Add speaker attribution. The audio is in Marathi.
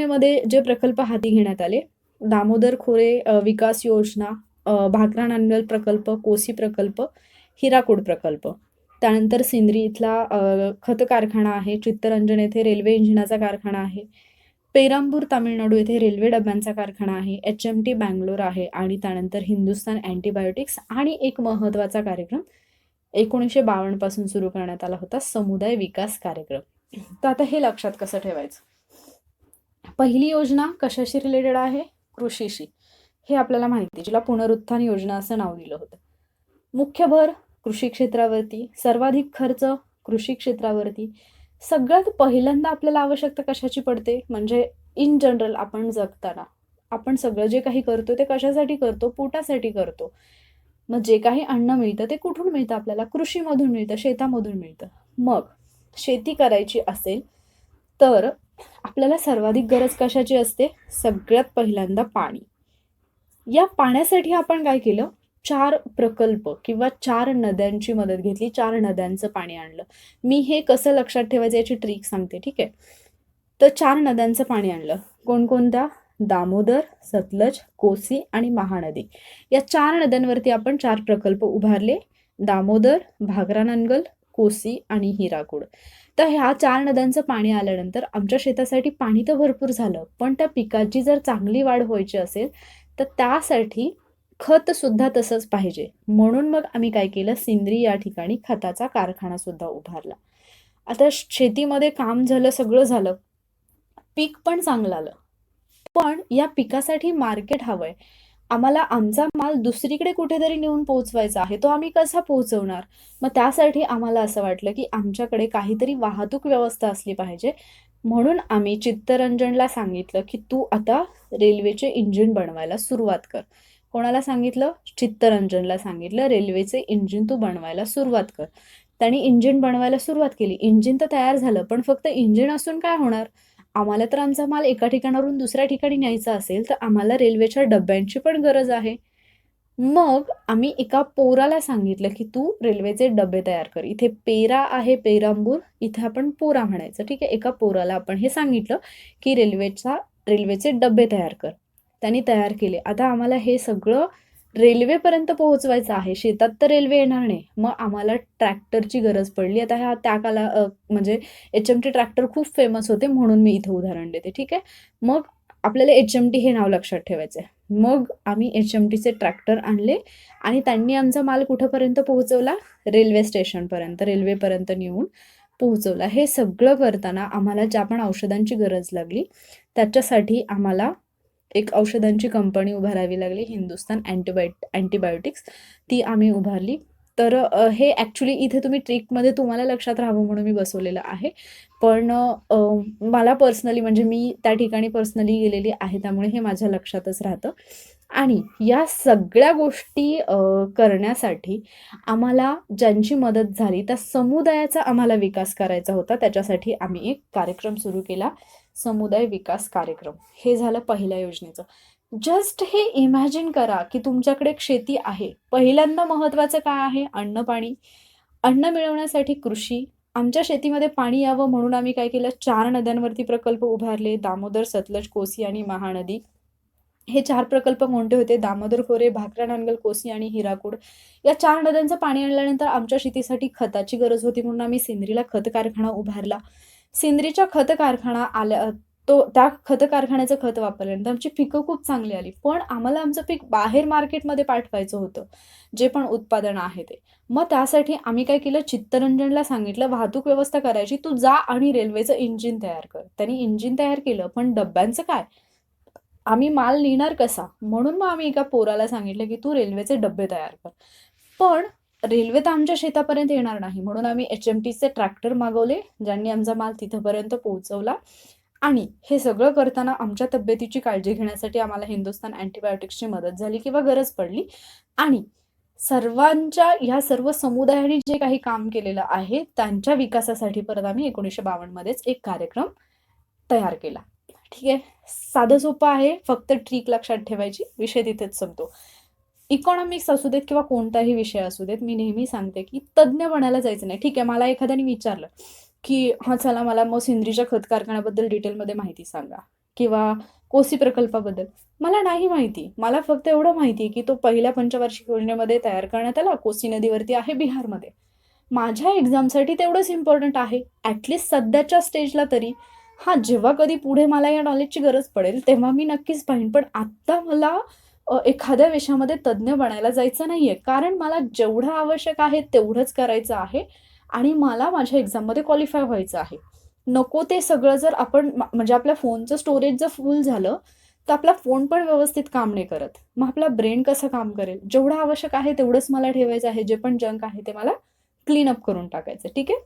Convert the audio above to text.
Speaker 1: योजनेमध्ये जे प्रकल्प हाती घेण्यात आले, दामोदर खोरे विकास योजना, भाकरा नांगल प्रकल्प, कोसी प्रकल्प, हिराकूड प्रकल्प. त्यानंतर सिंद्री इथला खत कारखाना आहे, चित्तरंजन येथे रेल्वे इंजिनाचा कारखाना आहे, पेरांबूर तामिळनाडू येथे रेल्वे डब्यांचा कारखाना आहे, HMT बँगलोर आहे, आणि त्यानंतर हिंदुस्थान अँटीबायोटिक्स, आणि एक महत्त्वाचा कार्यक्रम 1952 पासून सुरू करण्यात आला होता, समुदाय विकास कार्यक्रम. तर आता हे लक्षात कसं ठेवायचं. पहिली योजना कशाशी रिलेटेड आहे? कृषीशी. हे आपल्याला माहिती, जिला पुनरुत्थान योजना असं नाव दिलं होतं. मुख्य भर कृषी क्षेत्रावरती, सर्वाधिक खर्च कृषी क्षेत्रावरती. सगळ्यात पहिल्यांदा आपल्याला आवश्यकता कशाची पडते? म्हणजे इन जनरल आपण जगताना आपण सगळं जे काही करतो ते कशासाठी करतो? पोटासाठी करतो. मग जे काही अन्न मिळतं ते कुठून मिळतं आपल्याला? कृषीमधून मिळतं, शेतामधून मिळतं. मग शेती करायची असेल तर आपल्याला सर्वाधिक गरज कशाची असते? सगळ्यात पहिल्यांदा पाणी. या पाण्यासाठी आपण काय केलं? 4 प्रकल्प किंवा 4 नद्यांची मदत घेतली, 4 नद्यांचं पाणी आणलं. मी हे कसं लक्षात ठेवायचं याची ट्रिक सांगते, ठीक आहे. तर 4 नद्यांचं पाणी आणलं. कोणकोणत्या? दामोदर, सतलज, कोसी आणि महानदी. या 4 नद्यांवरती आपण 4 प्रकल्प उभारले. दामोदर, भाकरा नांगल, कोसी आणि हिराकूड. तर ह्या 4 नद्यांचं पाणी आल्यानंतर आमच्या शेतासाठी पाणी तर भरपूर झालं, पण त्या पिकाची जर चांगली वाढ व्हायची असेल तर त्यासाठी खत सुद्धा तसंच पाहिजे. म्हणून मग आम्ही काय केलं? सिंद्री या ठिकाणी खताचा कारखाना सुद्धा उभारला. आता शेतीमध्ये काम झालं, सगळं झालं, पीक पण चांगलं आलं, पण या पिकासाठी मार्केट हवंय. आम्हाला आमचा माल दुसरीकडे कुठेतरी नेऊन पोहोचवायचा आहे, तो आम्ही कसा पोहोचवणार? मग त्यासाठी आम्हाला असं वाटलं की आमच्याकडे काहीतरी वाहतूक व्यवस्था असली पाहिजे. म्हणून आम्ही चित्तरंजनला सांगितलं की तू आता रेल्वेचे इंजिन बनवायला सुरुवात कर. कोणाला सांगितलं? चित्तरंजनला सांगितलं, रेल्वेचे इंजिन तू बनवायला सुरुवात कर. त्याने इंजिन बनवायला सुरुवात केली. इंजिन तर तयार झालं, पण फक्त इंजिन असून काय होणार? आम्हाला तर आमचा माल एका ठिकाणावरून दुसऱ्या ठिकाणी न्यायचा असेल तर आम्हाला रेल्वेच्या डब्यांची पण गरज आहे. मग आम्ही एका पोराला सांगितलं की तू रेल्वेचे डबे तयार कर. इथे पेरा आहे, पेरांबूर, इथे आपण पोरा म्हणायचं, ठीक आहे. एका पोराला आपण हे सांगितलं की रेल्वेचे डबे तयार कर. त्यांनी तयार केले. आता आम्हाला हे सगळं रेल्वेपर्यंत पोहोचवायचं आहे. शेतात तर रेल्वे येणार नाही, मग आम्हाला ट्रॅक्टरची गरज पडली. आता म्हणजे HMT ट्रॅक्टर खूप फेमस होते, म्हणून मी इथं उदाहरण देते, ठीक आहे. मग आपल्याला HMT हे नाव लक्षात ठेवायचं आहे. मग आम्ही HMTचे ट्रॅक्टर आणले आणि त्यांनी आमचा माल कुठंपर्यंत पोहोचवला? रेल्वे स्टेशनपर्यंत, रेल्वेपर्यंत नेऊन पोहोचवला. हे सगळं करताना आम्हाला ज्या पण औषधांची गरज लागली त्याच्यासाठी आम्हाला एक औषधांची कंपनी उभारावी लागली, हिंदुस्थान अँटीबायोटिक्स. ती आम्ही उभारली. तर हे ॲक्च्युली इथे ट्रिकमध्ये तुम्हाला लक्षात राहावं म्हणून मी बसवलेलं आहे. पण मला पर्सनली, म्हणजे मी त्या ठिकाणी पर्सनली गेलेली आहे, त्यामुळे हे माझ्या लक्षातच राहतं. आणि या सगळ्या गोष्टी करण्यासाठी आम्हाला ज्यांची मदत झाली त्या समुदायाचा आम्हाला विकास करायचा होता. त्याच्यासाठी आम्ही एक कार्यक्रम सुरू केला, समुदाय विकास कार्यक्रम. हे झालं पहिल्या योजनेचं. जस्ट हे इमॅजिन करा की तुमच्याकडे एक शेती आहे. पहिल्यांदा महत्त्वाचं काय आहे? अन्न, पाणी. अन्न मिळवण्यासाठी कृषी. आमच्या शेतीमध्ये पाणी यावं म्हणून आम्ही काय केलं? 4 नद्यांवरती प्रकल्प उभारले, दामोदर, सतलज, कोसी आणि महानदी. हे 4 प्रकल्प कोणते होते? दामोदर खोरे, भाकरा नांगल, कोसी आणि हिराकूड. या 4 नद्यांचं पाणी आणल्यानंतर आमच्या शेतीसाठी खताची गरज होती, म्हणून आम्ही सिंद्रीला खत कारखाना उभारला. सिंद्रीच्या खत कारखाना त्या खत कारखान्याचं खत वापरल्यानंतर आमची पिकं खूप चांगली आली. पण आम्हाला आमचं पीक बाहेर मार्केटमध्ये पाठवायचं होतं, जे पण उत्पादन आहे ते. मग त्यासाठी आम्ही काय केलं? चित्तरंजनला सांगितलं वाहतूक व्यवस्था करायची, तू जा आणि रेल्वेचं इंजिन तयार कर. त्यांनी इंजिन तयार केलं, पण डब्यांचं काय? आम्ही माल नेणार कसा? म्हणून मग आम्ही एका पोराला सांगितलं की तू रेल्वेचे डबे तयार कर. पण रेल्वे तर आमच्या शेतापर्यंत येणार नाही, म्हणून आम्ही HMTचे ट्रॅक्टर मागवले, ज्यांनी आमचा माल तिथंपर्यंत पोहोचवला. आणि हे सगळं करताना आमच्या तब्येतीची काळजी घेण्यासाठी आम्हाला हिंदुस्थान अँटीबायोटिक्सची मदत झाली किंवा गरज पडली. आणि ह्या सर्व समुदायाने जे काही काम केलेलं आहे त्यांच्या विकासासाठी परत आम्ही 1952 मध्येच एक कार्यक्रम तयार केला, ठीक आहे. साधं सोपं आहे, फक्त ट्रिक लक्षात ठेवायची. विषय तिथेच संपतो. इकॉनॉमिक्स असू देत किंवा कोणताही विषय असू देत, मी नेहमी सांगते की तज्ज्ञ बनायला जायचं नाही. ठीक आहे, मला एखाद्याने विचारलं की चला मला मग सिंद्रीच्या खत कारखान्याबद्दल डिटेलमध्ये माहिती सांगा. किंवा कोसी प्रकल्पाबद्दल मला नाही माहिती. मला फक्त एवढं माहिती आहे, की तो पहिल्या पंचवार्षिक योजनेमध्ये तयार करण्यात आला. कोसी नदीवरती आहे बिहारमध्ये. माझ्या एक्झामसाठी तेवढंच इम्पॉर्टंट आहे. ॲटलीस्ट सध्याच्या स्टेजला तरी. हां, जेव्हा कधी पुढे मला या नॉलेजची गरज पडेल, तेव्हा मी नक्कीच पाहीन. पण आत्ता मला एखाद्या विषयामध्ये तज्ञ बनायला जायचं नाहीये. कारण मला जेवढं आवश्यक आहे तेवढंच करायचं आहे आणि मला माझ्या एक्झाममध्ये क्वालिफाय व्हायचं आहे. नको ते सगळं जर आपण म्हणजे आपल्या फोनचं स्टोरेज जर फुल झालं, तर आपला फोन पण व्यवस्थित काम नाही करत. मग आपला ब्रेन कसं काम करेल? जेवढं आवश्यक आहे तेवढंच मला ठेवायचं आहे. जे पण जंक आहे ते मला क्लीन अप करून टाकायचं. ठीक आहे?